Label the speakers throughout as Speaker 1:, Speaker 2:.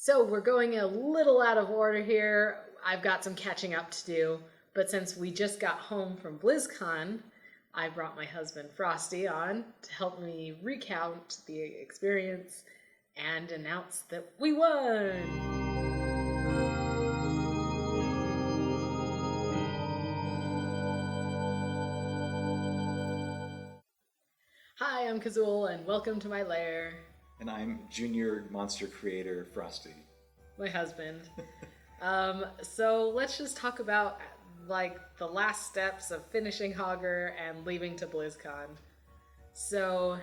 Speaker 1: So we're going a little out of order here. I've got some catching up to do, but since we just got home from Blizzcon, I brought my husband Frosty on to help me recount the experience and announce that we won! Hi, I'm Kazul, and welcome to my lair.
Speaker 2: And I'm junior monster creator Frosty.
Speaker 1: My husband. So let's just talk about the last steps of finishing Hogger and leaving to BlizzCon. So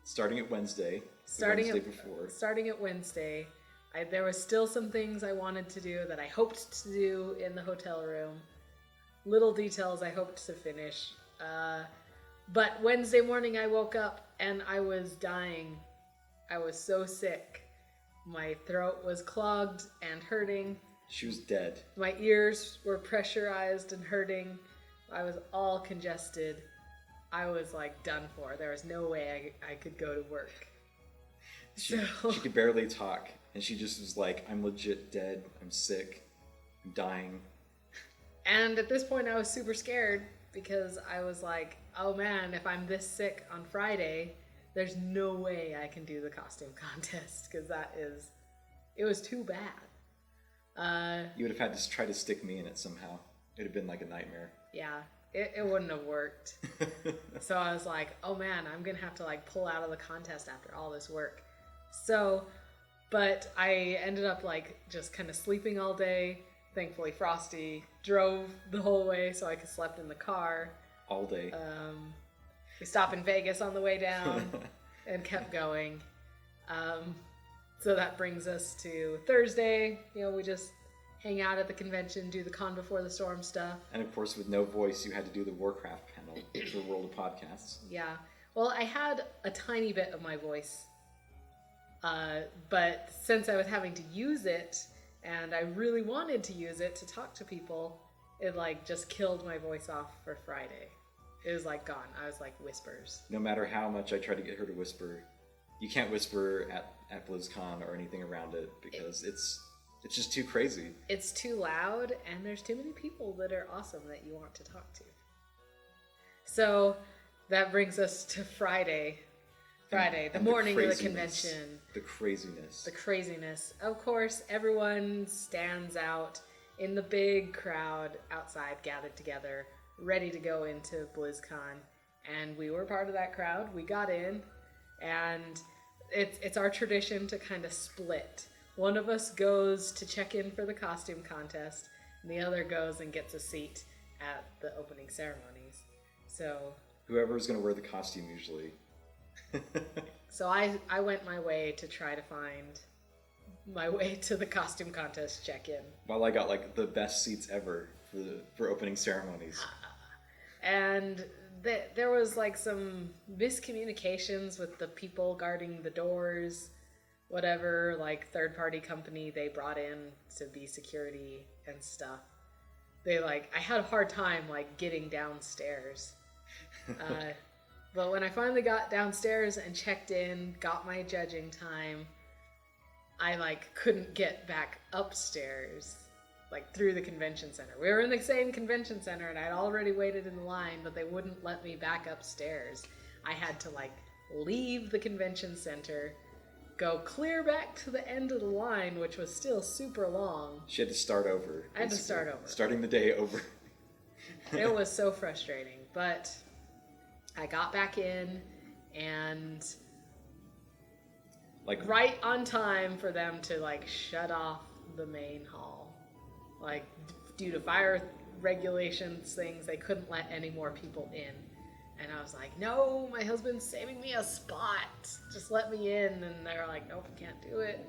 Speaker 2: starting at Wednesday.
Speaker 1: Starting at Wednesday, there was still some things I wanted to do that I hoped to do in the hotel room. Little details I hoped to finish. But Wednesday morning I woke up and I was dying. I was so sick. My throat was clogged and hurting.
Speaker 2: She was dead.
Speaker 1: My ears were pressurized and hurting. I was all congested. I was done for. There was no way I could go to work.
Speaker 2: She could barely talk. And she just was like, I'm legit dead. I'm sick. I'm dying.
Speaker 1: And at this point I was super scared because I was like, oh man, if I'm this sick on Friday, there's no way I can do the costume contest because it was too bad.
Speaker 2: You would have had to try to stick me in it somehow. It would have been like a nightmare.
Speaker 1: Yeah, it wouldn't have worked. So I was like, oh man, I'm going to have to pull out of the contest after all this work. But I ended up just kind of sleeping all day. Thankfully, Frosty drove the whole way so I could sleep in the car.
Speaker 2: All day.
Speaker 1: We stopped in Vegas on the way down and kept going. So that brings us to Thursday. We just hang out at the convention, do the Con Before the Storm stuff.
Speaker 2: And of course, with no voice, you had to do the Warcraft panel for World of Podcasts.
Speaker 1: Yeah. Well, I had a tiny bit of my voice. But since I was having to use it, and I really wanted to use it to talk to people, it just killed my voice off for Friday. It was gone. I was whispers.
Speaker 2: No matter how much I tried to get her to whisper, you can't whisper at BlizzCon or anything around it because it's just too crazy.
Speaker 1: It's too loud, and there's too many people that are awesome that you want to talk to. So that brings us to Friday. The morning of the convention.
Speaker 2: The craziness.
Speaker 1: Of course, everyone stands out in the big crowd outside gathered together, ready to go into BlizzCon. And we were part of that crowd. We got in, and it's our tradition to kind of split. One of us goes to check in for the costume contest, and the other goes and gets a seat at the opening ceremonies. So
Speaker 2: whoever's going to wear the costume usually.
Speaker 1: So I went my way to try to find my way to the costume contest check-in.
Speaker 2: Well, I got the best seats ever for opening ceremonies.
Speaker 1: And there was some miscommunications with the people guarding the doors, whatever third-party company they brought in to be security and stuff. I had a hard time getting downstairs. But when I finally got downstairs and checked in, got my judging time, I couldn't get back upstairs, through the convention center. We were in the same convention center and I'd already waited in the line, but they wouldn't let me back upstairs. I had to leave the convention center, go clear back to the end of the line, which was still super long.
Speaker 2: She had to start over.
Speaker 1: I had to start over.
Speaker 2: Starting the day over.
Speaker 1: It was so frustrating, but I got back in and right on time for them to shut off the main hall. Due to fire regulations things, they couldn't let any more people in. And I was like, no, my husband's saving me a spot. Just let me in. And they were like, nope, can't do it.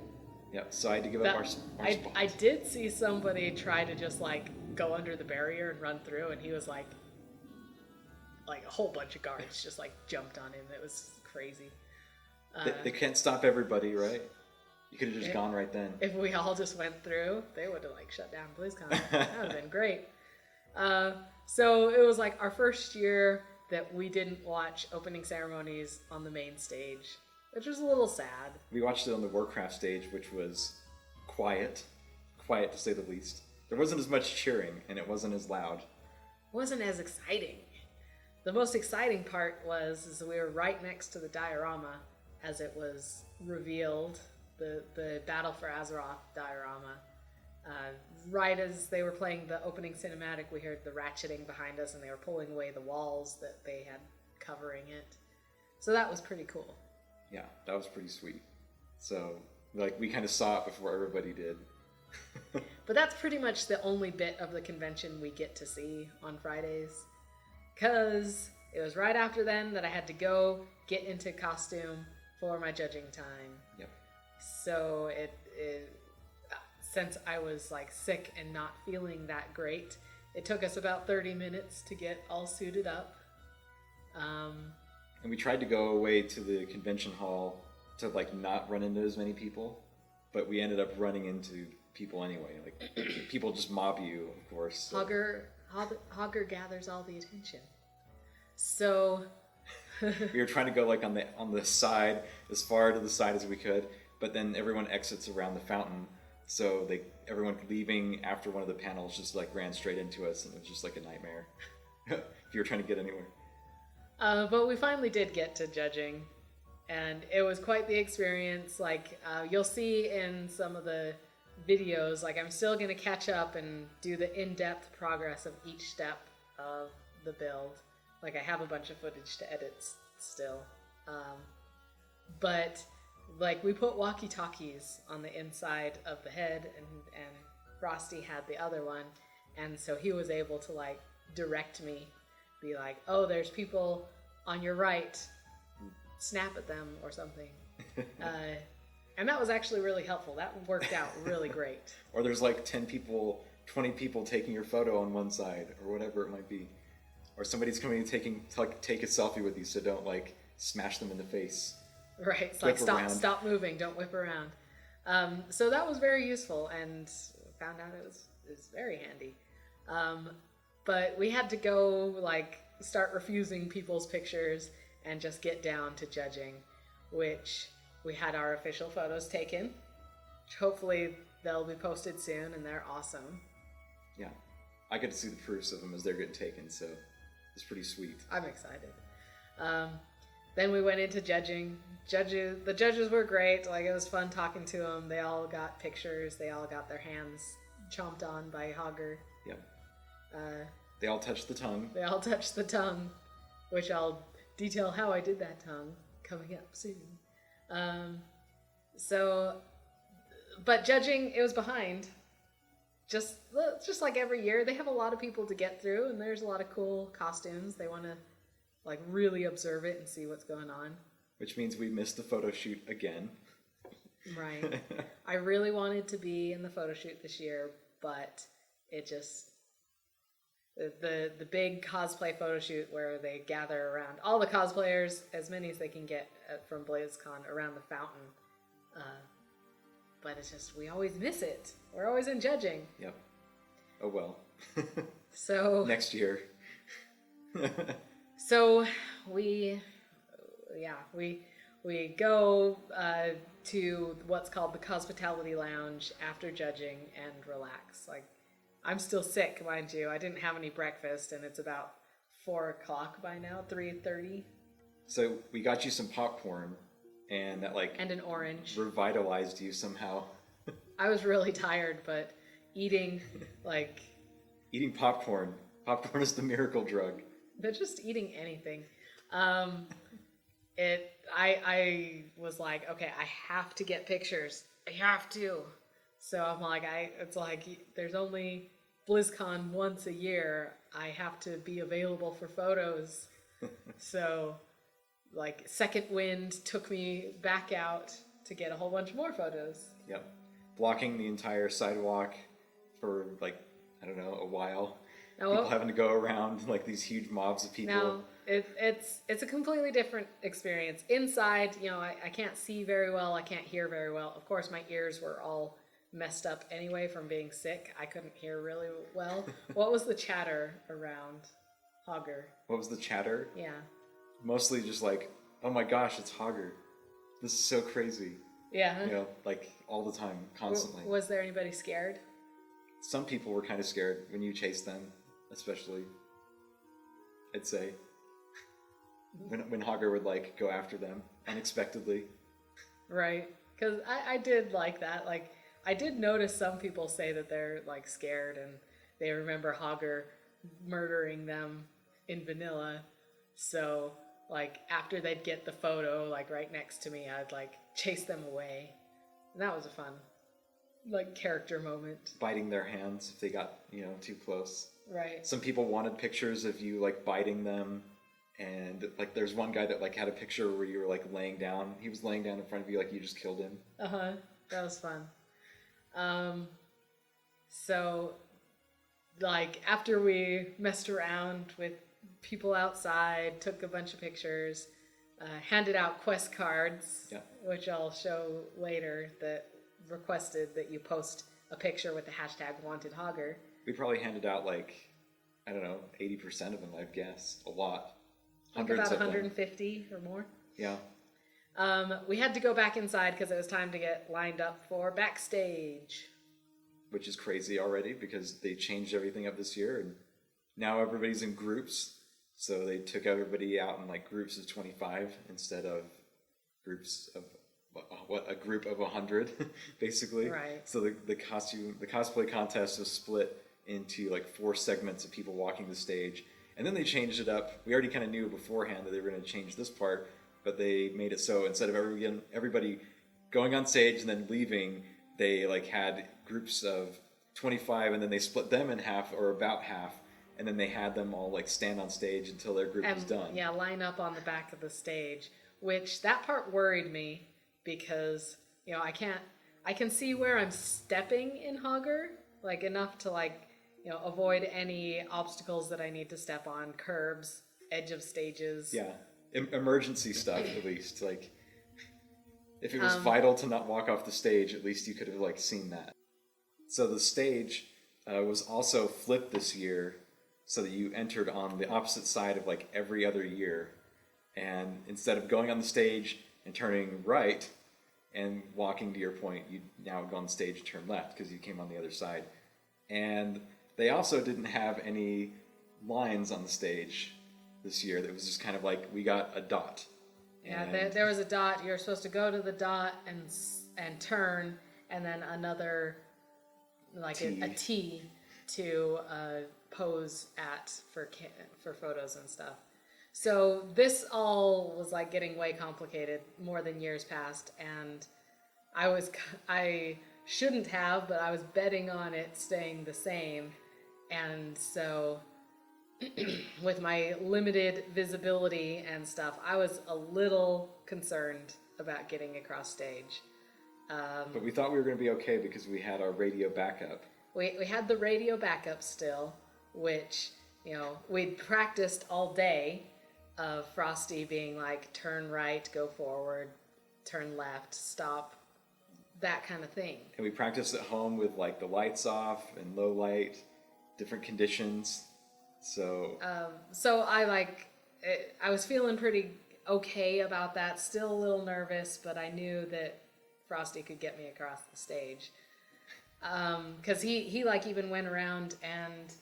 Speaker 2: Yep, so I had to give up our spot.
Speaker 1: I did see somebody try to just go under the barrier and run through, and he was like a whole bunch of guards just jumped on him. It was crazy.
Speaker 2: They can't stop everybody, right? You could have just gone right then.
Speaker 1: If we all just went through, they would have shut down BlizzCon. That would have been great. So it was our first year that we didn't watch opening ceremonies on the main stage, which was a little sad.
Speaker 2: We watched it on the Warcraft stage, which was quiet to say the least. There wasn't as much cheering, and it wasn't as loud.
Speaker 1: Wasn't as exciting. The most exciting part is we were right next to the diorama as it was revealed, the Battle for Azeroth diorama. Right as they were playing the opening cinematic, we heard the ratcheting behind us, and they were pulling away the walls that they had covering it. So that was pretty cool.
Speaker 2: Yeah, that was pretty sweet. So, like, we kind of saw it before everybody did.
Speaker 1: But that's pretty much the only bit of the convention we get to see on Fridays. Because it was right after then that I had to go get into costume for my judging time.
Speaker 2: Yep.
Speaker 1: So since I was like sick and not feeling that great, it took us about 30 minutes to get all suited up.
Speaker 2: And we tried to go away to the convention hall to like not run into as many people, but we ended up running into people anyway. Like people just mob you, of course. So.
Speaker 1: Hogger gathers all the attention. So
Speaker 2: we were trying to go like on the side, as far to the side as we could, but then everyone exits around the fountain. So everyone leaving after one of the panels just like ran straight into us, and it was just like a nightmare if you were trying to get anywhere.
Speaker 1: But we finally did get to judging, and it was quite the experience. Like you'll see in some of the videos, like I'm still going to catch up and do the in-depth progress of each step of the build. Like I have a bunch of footage to edit still. But like we put walkie-talkies on the inside of the head, and Frosty had the other one, and so he was able to like direct me, be like, oh, there's people on your right, snap at them or something. And that was actually really helpful. That worked out really great.
Speaker 2: Or there's like 10 people, 20 people taking your photo on one side, or whatever it might be. Or somebody's coming to take a selfie with you, so don't like smash them in the face.
Speaker 1: Right, it's like stop moving, don't whip around. So that was very useful, and found out it was very handy. But we had to go like start refusing people's pictures and just get down to judging, which we had our official photos taken, which hopefully they'll be posted soon, and they're awesome.
Speaker 2: Yeah, I get to see the proofs of them as they're getting taken, so it's pretty sweet.
Speaker 1: I'm excited. Then we went into judging. The judges were great. Like it was fun talking to them. They all got pictures. They all got their hands chomped on by Hogger. Yep.
Speaker 2: They all touched the tongue.
Speaker 1: They all touched the tongue, which I'll detail how I did that tongue coming up soon. But judging, it was behind. Just like every year, they have a lot of people to get through, and there's a lot of cool costumes. They want to like really observe it and see what's going on.
Speaker 2: Which means we missed the photo shoot again.
Speaker 1: Right. I really wanted to be in the photo shoot this year, but it just the big cosplay photo shoot where they gather around all the cosplayers, as many as they can get from Blizzcon, around the fountain. But it's just, we always miss it. We're always in judging.
Speaker 2: Yep. Oh well.
Speaker 1: So
Speaker 2: next year.
Speaker 1: So we go to what's called the Hospitality Lounge after judging and relax. Like, I'm still sick, mind you. I didn't have any breakfast, and it's about 4 o'clock by now, 3:30.
Speaker 2: So we got you some popcorn, and that
Speaker 1: and an orange
Speaker 2: revitalized you somehow.
Speaker 1: I was really tired, but eating
Speaker 2: popcorn. Popcorn is the miracle drug.
Speaker 1: They're just eating anything. I was like, okay, I have to get pictures. I have to. So I'm like, it's like there's only BlizzCon once a year. I have to be available for photos. So like second wind took me back out to get a whole bunch more photos.
Speaker 2: Yep. Blocking the entire sidewalk for like, I don't know, a while. People having to go around like these huge mobs of people.
Speaker 1: Now, it's a completely different experience. Inside, I can't see very well. I can't hear very well. Of course, my ears were all messed up anyway from being sick. I couldn't hear really well. What was the chatter around Hogger?
Speaker 2: What was the chatter?
Speaker 1: Yeah.
Speaker 2: Mostly just like, oh my gosh, it's Hogger. This is so crazy.
Speaker 1: Yeah.
Speaker 2: Like all the time, constantly.
Speaker 1: Was there anybody scared?
Speaker 2: Some people were kind of scared when you chased them, especially, I'd say. When Hogger would, like, go after them unexpectedly.
Speaker 1: Right. Because I did like that. Like, I did notice some people say that they're, like, scared and they remember Hogger murdering them in vanilla. So, like, after they'd get the photo, like, right next to me, I'd, like, chase them away. And that was a fun, like, character moment.
Speaker 2: Biting their hands if they got, too close.
Speaker 1: Right.
Speaker 2: Some people wanted pictures of you, like, biting them. And, like, there's one guy that, like, had a picture where you were, like, laying down. He was laying down in front of you like you just killed him.
Speaker 1: Uh-huh. That was fun. So, like, after we messed around with people outside, took a bunch of pictures, handed out quest cards, which I'll show later, that requested that you post a picture with the hashtag Wantedhogger.
Speaker 2: We probably handed out, like, I don't know, 80% of them, I guess. A lot.
Speaker 1: Hundreds about 150 or more.
Speaker 2: Yeah.
Speaker 1: We had to go back inside because it was time to get lined up for backstage.
Speaker 2: Which is crazy already because they changed everything up this year and now everybody's in groups. So they took everybody out in, like, groups of 25 instead of groups of a group of 100 basically.
Speaker 1: Right.
Speaker 2: So the cosplay contest was split into, like, 4 segments of people walking the stage. And then they changed it up. We already kind of knew beforehand that they were going to change this part, but they made it so instead of everybody going on stage and then leaving, they, like, had groups of 25 and then they split them in half or about half, and then they had them all, like, stand on stage until their group was done.
Speaker 1: Yeah, line up on the back of the stage, which that part worried me because, I can see where I'm stepping in Hogger, like, enough to, like, avoid any obstacles that I need to step on, curbs, edge of stages.
Speaker 2: Yeah, emergency stuff at least. Like, if it was vital to not walk off the stage, at least you could have, like, seen that. So the stage was also flipped this year so that you entered on the opposite side of, like, every other year. And instead of going on the stage and turning right and walking to your point, you now go on the stage and turn left because you came on the other side. And they also didn't have any lines on the stage this year. It was just kind of like, we got a dot.
Speaker 1: Yeah, there was a dot. You're supposed to go to the dot and turn, and then another, like a T to pose at for photos and stuff. So this all was, like, getting way complicated more than years past, and I shouldn't have, but I was betting on it staying the same. And so with my limited visibility and stuff, I was a little concerned about getting across stage.
Speaker 2: But we thought we were going to be okay because we had our radio backup.
Speaker 1: We had the radio backup still, which, we'd practiced all day of Frosty being like, turn right, go forward, turn left, stop, that kind of thing.
Speaker 2: And we practiced at home with, like, the lights off and low light, different conditions. So I was feeling pretty okay about that. Still a little nervous, but I knew that Frosty could get me across the stage. Because he like even went around and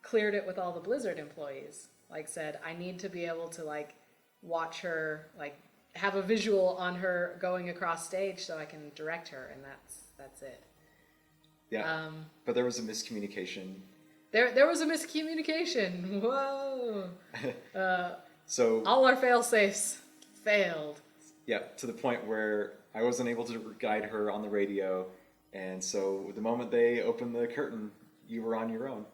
Speaker 2: cleared it with all the Blizzard employees. Like, said, I need to be able to, like, watch her, like, have a visual on her going across stage so I can direct her, and that's it. Yeah. But there was a miscommunication.
Speaker 1: There was a miscommunication. Whoa.
Speaker 2: So
Speaker 1: all our fail-safes failed.
Speaker 2: Yeah, to the point where I wasn't able to guide her on the radio, and so the moment they opened the curtain, you were on your own.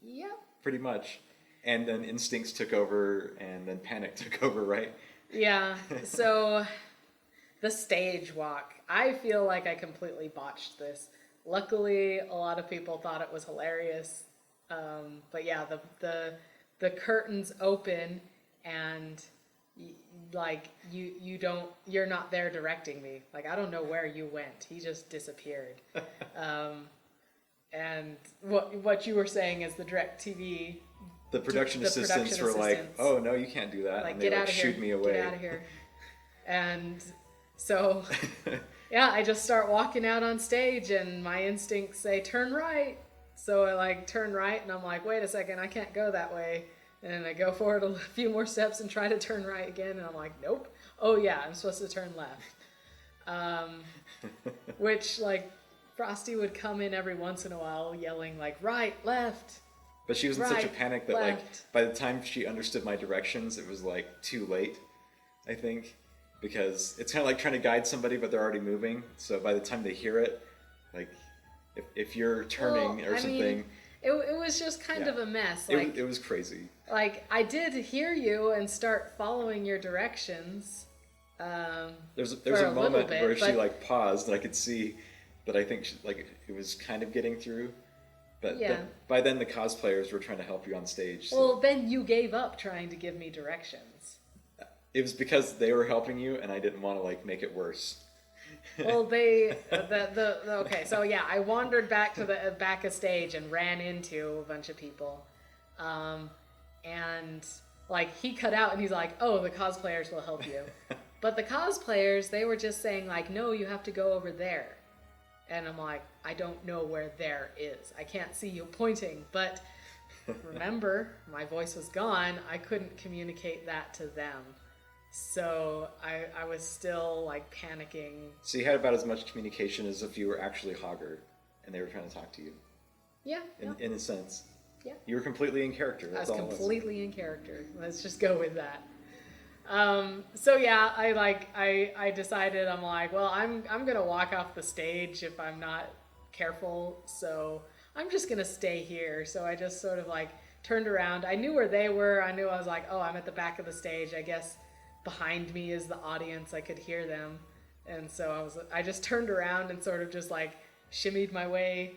Speaker 1: Yep.
Speaker 2: Pretty much. And then instincts took over, and then panic took over, right?
Speaker 1: Yeah, so the stage walk. I feel like I completely botched this. Luckily, a lot of people thought it was hilarious. But yeah, the curtains open, and you're not there directing me. Like, I don't know where you went. He just disappeared. And what you were saying is the DirecTV.
Speaker 2: The production assistants were like, "Oh no, you can't do that!"
Speaker 1: Like,
Speaker 2: and they
Speaker 1: get out of here!
Speaker 2: Shoot me away.
Speaker 1: Get out of here! And so Yeah, I just start walking out on stage and my instincts say turn right. So I like turn right and I'm like, wait a second, I can't go that way. And I go forward a few more steps and try to turn right again and I'm like, nope. Oh yeah, I'm supposed to turn left. Which like Frosty would come in every once in a while yelling like right, left.
Speaker 2: But she was in such a panic that
Speaker 1: left.
Speaker 2: like by the time she understood my directions, it was like too late, I think. Because it's kind of like trying to guide somebody, but they're already moving. So by the time they hear it, like, if you're turning or something...
Speaker 1: it was just kind of a mess. Like,
Speaker 2: it was crazy.
Speaker 1: Like, I did hear you and start following your directions.
Speaker 2: There's a moment where she, like, paused, and I could see that I think, it was kind of getting through. But by then, the cosplayers were trying to help you on stage. So.
Speaker 1: Well, then you gave up trying to give me directions.
Speaker 2: It was because they were helping you, and I didn't want to like make it worse.
Speaker 1: Well, okay, so yeah, I wandered back to the back of stage and ran into a bunch of people, and like he cut out and he's like, "Oh, the cosplayers will help you," but the cosplayers they were just saying like, "No, you have to go over there," and I'm like, "I don't know where there is. I can't see you pointing," but remember, my voice was gone. I couldn't communicate that to them. So I was still like panicking.
Speaker 2: So you had about as much communication as if you were actually Hogger and they were trying to talk to you.
Speaker 1: Yeah.
Speaker 2: In a sense.
Speaker 1: Yeah.
Speaker 2: You were completely in character.
Speaker 1: I was completely in character. Let's just go with that. So yeah, I decided I'm like, well, I'm gonna walk off the stage if I'm not careful. So I'm just gonna stay here. So I just sort of like turned around. I knew where they were. I knew I was like, oh, I'm at the back of the stage. I guess behind me is the audience. I could hear them. And so I just turned around and sort of just like shimmied my way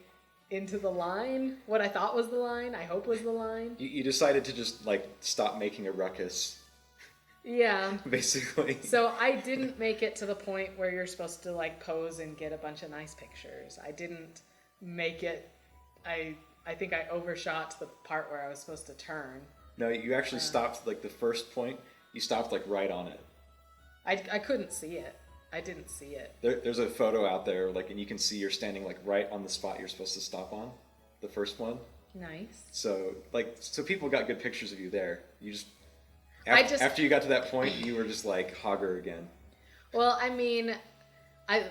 Speaker 1: into the line. What I thought was the line, I hope was the line.
Speaker 2: You decided to just like stop making a ruckus.
Speaker 1: Yeah.
Speaker 2: Basically.
Speaker 1: So I didn't make it to the point where you're supposed to like pose and get a bunch of nice pictures. I didn't make it. I think I overshot to the part where I was supposed to turn. No,
Speaker 2: you actually stopped like the first point. You stopped like right on it.
Speaker 1: I couldn't see it. I didn't see it.
Speaker 2: There's a photo out there, like, and you can see you're standing like right on the spot you're supposed to stop on, the first one.
Speaker 1: Nice.
Speaker 2: So people got good pictures of you there. You just after you got to that point, you were just like Hogger again.
Speaker 1: Well, I mean,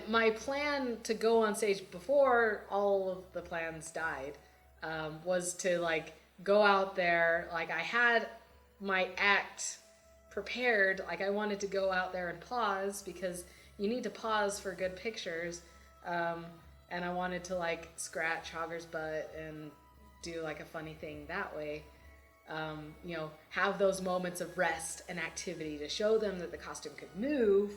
Speaker 1: my plan to go on stage before all of the plans died was to like go out there. Like I had my act prepared. Like I wanted to go out there and pause because you need to pause for good pictures. And I wanted to like scratch Hogger's butt and do like a funny thing that way. Have those moments of rest and activity to show them that the costume could move,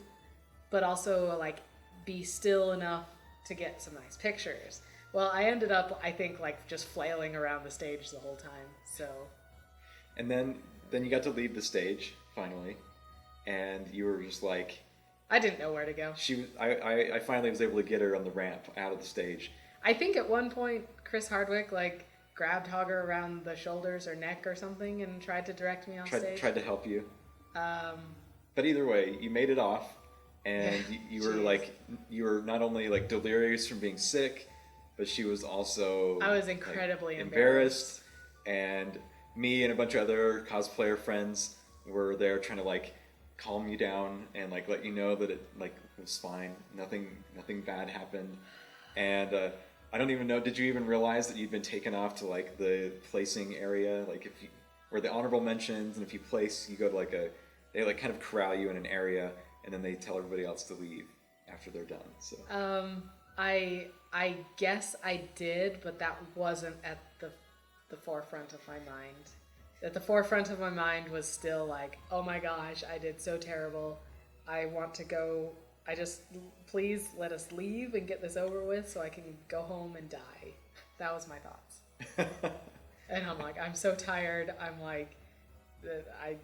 Speaker 1: but also like be still enough to get some nice pictures. Well, I ended up, I think, like just flailing around the stage the whole time. So.
Speaker 2: And then you got to leave the stage finally, and you were just like.
Speaker 1: I didn't know where to go.
Speaker 2: I finally was able to get her on the ramp out of the stage.
Speaker 1: I think at one point Chris Hardwick like grabbed Hogger around the shoulders or neck or something and tried to direct me on stage.
Speaker 2: Tried to help you. But either way, you made it off, and you were like, you were not only like delirious from being sick, but she was also.
Speaker 1: I was incredibly
Speaker 2: like, embarrassed, and me and a bunch of other cosplayer friends were there trying to like calm you down and like let you know that it like was fine, nothing bad happened, and. I don't even know. Did you even realize that you'd been taken off to like the placing area, like where the honorable mentions, and if you place, you go to they like kind of corral you in an area, and then they tell everybody else to leave after they're done. So.
Speaker 1: I guess I did, but that wasn't at the forefront of my mind. At the forefront of my mind was still like, oh my gosh, I did so terrible. I want to go. Please let us leave and get this over with so I can go home and die. That was my thoughts. And I'm like, I'm so tired. I'm like, I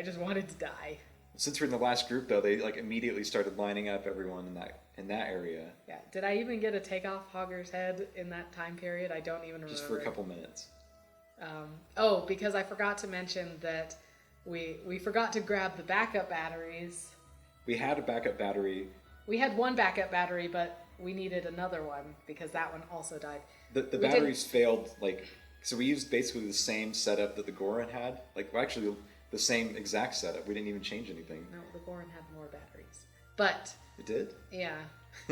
Speaker 1: just wanted to die.
Speaker 2: Since we're in the last group though, they like immediately started lining up everyone in that area.
Speaker 1: Yeah. Did I even get to take off Hogger's head in that time period? I don't even remember.
Speaker 2: Just for a couple minutes.
Speaker 1: Because I forgot to mention that we forgot to grab the backup batteries.
Speaker 2: We had a backup battery
Speaker 1: we had one backup battery, but we needed another one because that one also died.
Speaker 2: The batteries failed, like, so we used basically the same setup that the Goron had. Like, well, actually, the same exact setup. We didn't even change anything.
Speaker 1: No, the Goron had more batteries. But...
Speaker 2: It did?
Speaker 1: Yeah.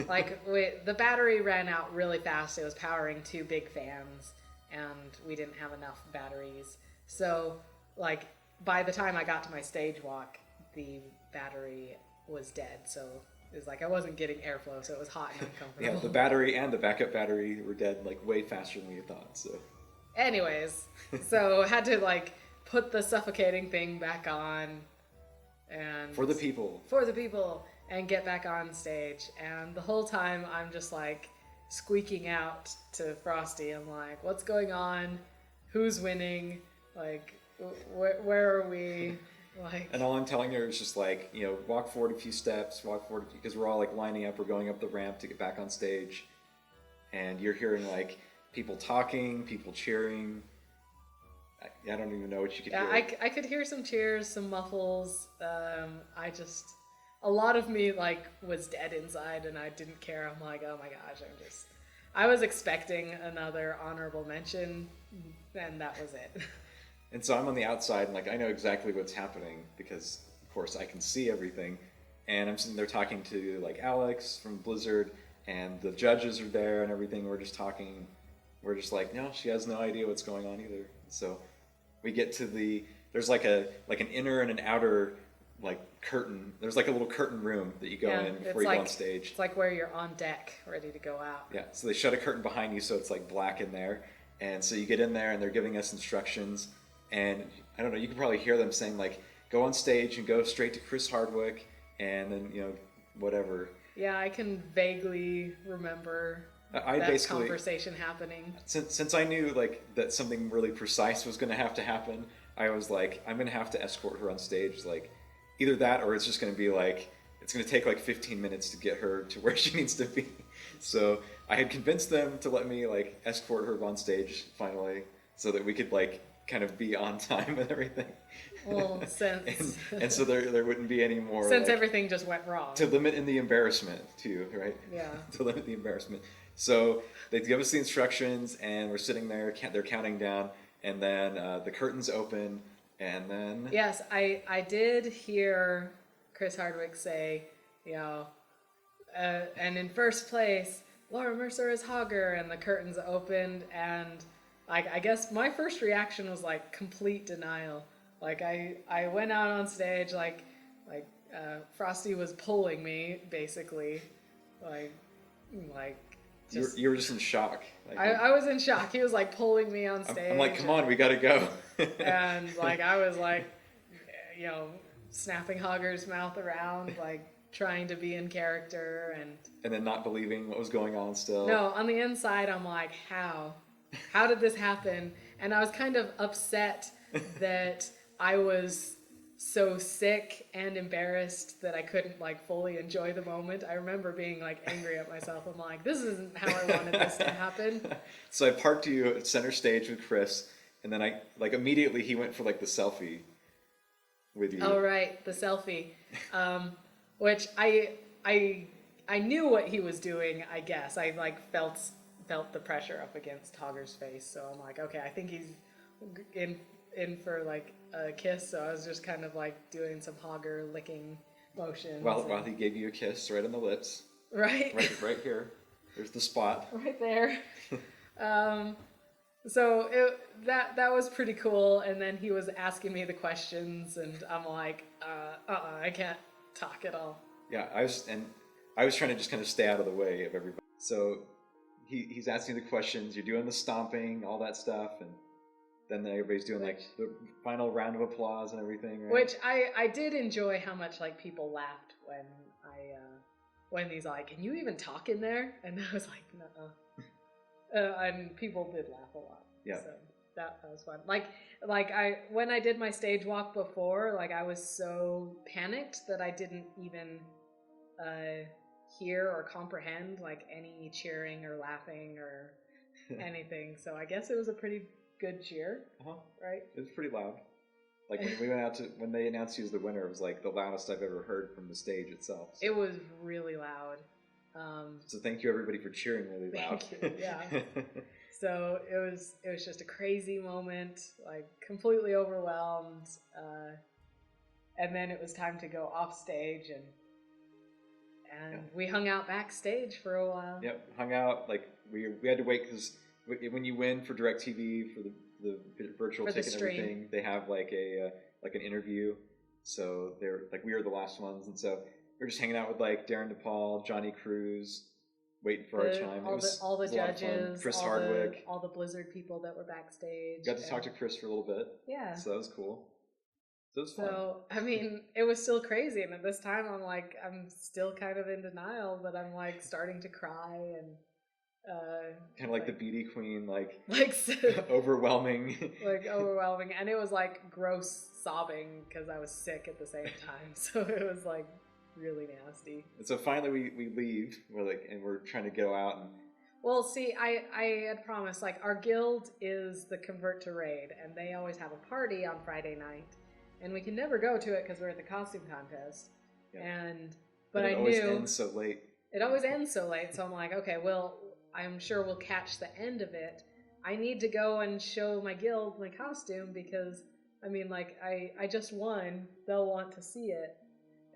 Speaker 1: Like, the battery ran out really fast. It was powering 2 big fans, and we didn't have enough batteries. So, like, by the time I got to my stage walk, the battery was dead. So it was like I wasn't getting airflow, so it was hot and uncomfortable.
Speaker 2: Yeah, the battery and the backup battery were dead, like, way faster than we had thought, so...
Speaker 1: Anyways, so had to, like, put the suffocating thing back on, and...
Speaker 2: For the people.
Speaker 1: For the people, and get back on stage. And the whole time I'm just, like, squeaking out to Frosty. I'm like, what's going on? Who's winning? Like, where are we? Like,
Speaker 2: and all I'm telling her is just like, you know, walk forward a few steps, because we're all like lining up, we're going up the ramp to get back on stage, and you're hearing like people talking, people cheering. I don't even know what you could hear.
Speaker 1: I could hear some cheers, some muffles. A lot of me like was dead inside, and I didn't care. I'm like, oh my gosh, I was expecting another honorable mention, and that was it.
Speaker 2: And so I'm on the outside, and like I know exactly what's happening because, of course, I can see everything. And I'm sitting there talking to like Alex from Blizzard, and the judges are there and everything. We're just talking. We're just like, no, she has no idea what's going on either. So we get to there's like an inner and an outer like curtain. There's like a little curtain room that you go in before you go on stage.
Speaker 1: It's like where you're on deck, ready to go out.
Speaker 2: Yeah. So they shut a curtain behind you, so it's like black in there. And so you get in there, and they're giving us instructions. And I don't know, you can probably hear them saying like, go on stage and go straight to Chris Hardwick, and then, you know, whatever.
Speaker 1: Yeah, I can vaguely remember that conversation happening.
Speaker 2: Since I knew like that something really precise was going to happen, I was like, I'm going to have to escort her on stage. Like, either that or it's just going to be like, it's going to take like 15 minutes to get her to where she needs to be. So I had convinced them to let me like escort her on stage finally, so that we could like kind of be on time and everything.
Speaker 1: Well, since
Speaker 2: and so there wouldn't be any more,
Speaker 1: since
Speaker 2: like,
Speaker 1: everything just went wrong.
Speaker 2: To limit in the embarrassment too, right?
Speaker 1: Yeah.
Speaker 2: To limit the embarrassment. So they give us the instructions, and we're sitting there. They're counting down, and then the curtains open, and then
Speaker 1: yes, I did hear Chris Hardwick say, you know, and in first place, Laura Mercer is Hogger, and the curtains opened, and I guess my first reaction was like complete denial. Like I went out on stage like Frosty was pulling me basically, like just,
Speaker 2: you were just in shock. Like,
Speaker 1: I was in shock. He was like pulling me on stage.
Speaker 2: I'm like, come on, we gotta go.
Speaker 1: And like I was like, you know, snapping Hogger's mouth around, like trying to be in character, and
Speaker 2: then not believing what was going on still.
Speaker 1: No, on the inside I'm like, how did this happen? And I was kind of upset that I was so sick and embarrassed that I couldn't like fully enjoy the moment. I remember being like angry at myself. I'm like, this isn't how I wanted this to happen.
Speaker 2: So I parked you at center stage with Chris, and then I like immediately he went for like the selfie with you.
Speaker 1: Oh right, the selfie, which I knew what he was doing. I guess I like felt the pressure up against Hogger's face. So I'm like, okay, I think he's in for like a kiss. So I was just kind of like doing some Hogger licking motions.
Speaker 2: While he gave you a kiss right on the lips.
Speaker 1: Right.
Speaker 2: Right here. There's the spot.
Speaker 1: Right there. So that was pretty cool. And then he was asking me the questions, and I'm like, I can't talk at all.
Speaker 2: Yeah, I was trying to just kind of stay out of the way of everybody. So he's asking the questions, you're doing the stomping, all that stuff, and then everybody's doing like the final round of applause and everything, right?
Speaker 1: Which I did enjoy how much like people laughed when he's like, can you even talk in there? And I was like, no. And people did laugh a lot.
Speaker 2: Yeah.
Speaker 1: So that was fun. When I did my stage walk before, like I was so panicked that I didn't even hear or comprehend like any cheering or laughing or anything. So I guess it was a pretty good cheer, right?
Speaker 2: It was pretty loud. Like when they announced he was the winner, it was like the loudest I've ever heard from the stage itself. So.
Speaker 1: It was really loud.
Speaker 2: So thank you everybody for cheering really loud.
Speaker 1: Thank you. Yeah. So it was just a crazy moment, like completely overwhelmed. And then it was time to go off stage, and we hung out backstage for a while.
Speaker 2: Yep, hung out. Like we had to wait because when you win for DirecTV for the virtual
Speaker 1: for
Speaker 2: ticket and everything, they have like an interview. So they're like we were the last ones, and so we were just hanging out with like Darren DePaul, Johnny Cruz, waiting for our time.
Speaker 1: All the judges,
Speaker 2: Chris Hardwick,
Speaker 1: all the Blizzard people that were backstage.
Speaker 2: Got to talk to Chris for a little bit.
Speaker 1: Yeah,
Speaker 2: so that was cool. So it was fun.
Speaker 1: So I mean, it was still crazy, and at this time, I'm still kind of in denial, but I'm like starting to cry and.
Speaker 2: Kind of like the beauty queen, like
Speaker 1: overwhelming, and it was like gross sobbing because I was sick at the same time, so it was like really nasty.
Speaker 2: And so finally we leave, we're trying to go out and.
Speaker 1: Well, see, I had promised, like, our guild is the Convert to Raid, and they always have a party on Friday night, and we can never go to it because we're at the costume contest, but I knew
Speaker 2: it always ends so late.
Speaker 1: It always ends so late, so I'm like, okay, well. I'm sure we'll catch the end of it. I need to go and show my guild my costume because, I mean, like, I just won. They'll want to see it.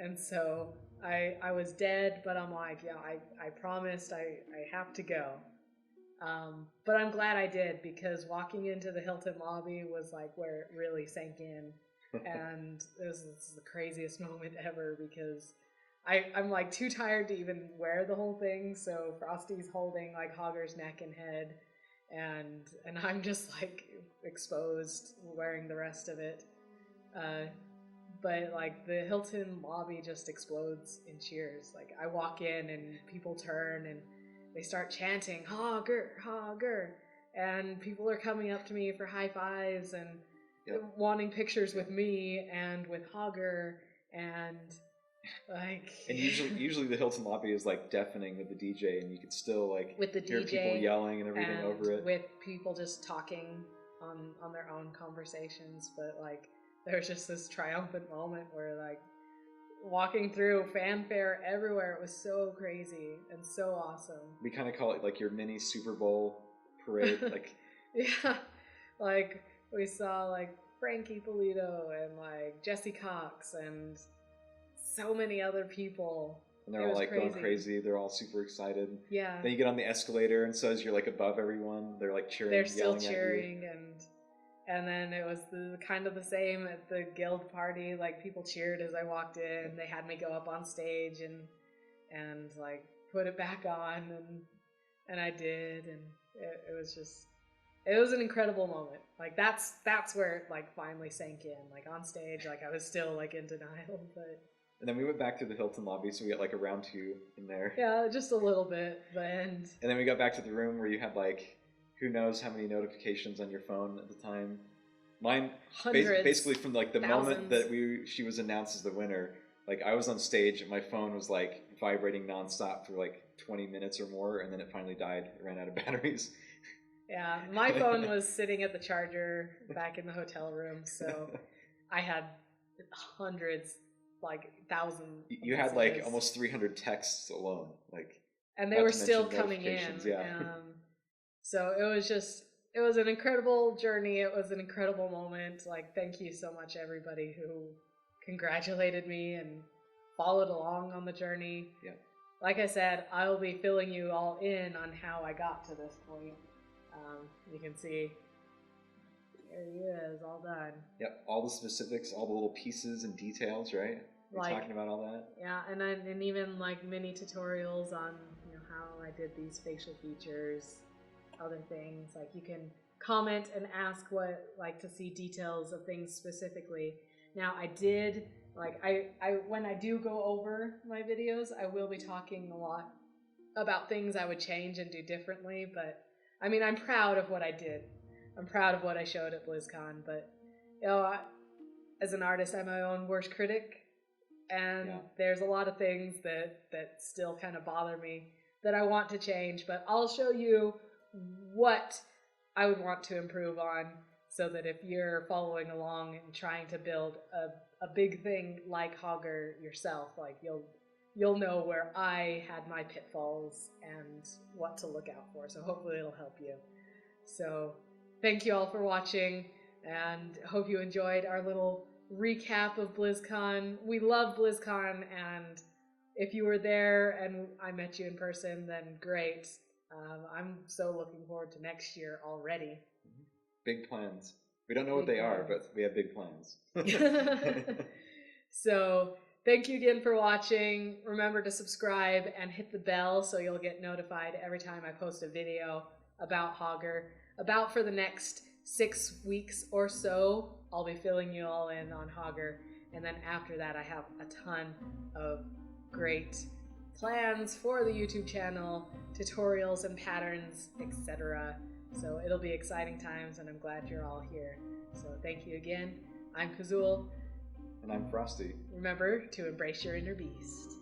Speaker 1: And so I was dead, but I'm like, yeah, I promised I have to go. But I'm glad I did because walking into the Hilton lobby was like where it really sank in. And this is the craziest moment ever because I'm like too tired to even wear the whole thing, so Frosty's holding like Hogger's neck and head, and I'm just like exposed wearing the rest of it. But like the Hilton lobby just explodes in cheers. Like I walk in and people turn and they start chanting Hogger, Hogger, and people are coming up to me for high fives and wanting pictures with me and with Hogger and.
Speaker 2: And usually the Hilton lobby is like deafening with the DJ, and you can still like
Speaker 1: with the
Speaker 2: hear
Speaker 1: DJ
Speaker 2: people yelling and everything
Speaker 1: and
Speaker 2: over it.
Speaker 1: With people just talking on their own conversations, but like there's just this triumphant moment where like walking through fanfare everywhere. It was so crazy and so awesome.
Speaker 2: We kind of call it like your mini Super Bowl parade, like
Speaker 1: yeah, like we saw like Frankie Polito and like Jesse Cox and. So many other people.
Speaker 2: And they're all like going crazy. They're all super excited.
Speaker 1: Yeah.
Speaker 2: Then you get on the escalator, and so as you're like above everyone, they're like cheering.
Speaker 1: They're still cheering, and then it was kind of the same at the guild party. Like people cheered as I walked in. They had me go up on stage and like put it back on, and I did, and it was an incredible moment. Like that's where it like finally sank in. Like on stage, like I was still like in denial, but.
Speaker 2: And then we went back to the Hilton lobby, so we got like a round 2 in there.
Speaker 1: Yeah, just a little bit, but. And
Speaker 2: then we got back to the room where you had like, who knows how many notifications on your phone at the time. Mine, basically from like the moment that she was announced as the winner, like I was on stage and my phone was like vibrating nonstop for like 20 minutes or more, and then it finally died. It ran out of batteries.
Speaker 1: Yeah, my phone was sitting at the charger back in the hotel room, so I had hundreds. Like thousands.
Speaker 2: You had like almost 300 texts alone, like,
Speaker 1: and they were still coming in.
Speaker 2: Yeah.
Speaker 1: So it was an incredible journey. It was an incredible moment. Like, thank you so much, everybody who congratulated me and followed along on the journey.
Speaker 2: Yeah.
Speaker 1: Like I said, I'll be filling you all in on how I got to this point. You can see. There he is, all done.
Speaker 2: Yep, all the specifics, all the little pieces and details, right? We're talking about all that.
Speaker 1: Yeah, and even like mini tutorials on how I did these facial features, other things. Like you can comment and ask to see details of things specifically. Now I did I when I do go over my videos, I will be talking a lot about things I would change and do differently. But I mean, I'm proud of what I did. I'm proud of what I showed at BlizzCon, but as an artist, I'm my own worst critic, and there's a lot of things that still kind of bother me that I want to change, but I'll show you what I would want to improve on so that if you're following along and trying to build a big thing like Hogger yourself, like you'll know where I had my pitfalls and what to look out for. So hopefully it'll help you. So thank you all for watching, and hope you enjoyed our little recap of BlizzCon. We love BlizzCon, and if you were there and I met you in person, then great. I'm so looking forward to next year already.
Speaker 2: Big plans. We don't know what they are, but we have big plans.
Speaker 1: So thank you again for watching. Remember to subscribe and hit the bell so you'll get notified every time I post a video about Hogger. About for the next 6 weeks or so, I'll be filling you all in on Hogger. And then after that, I have a ton of great plans for the YouTube channel, tutorials and patterns, etc. So it'll be exciting times, and I'm glad you're all here. So thank you again. I'm Kazul.
Speaker 2: And I'm Frosty.
Speaker 1: Remember to embrace your inner beast.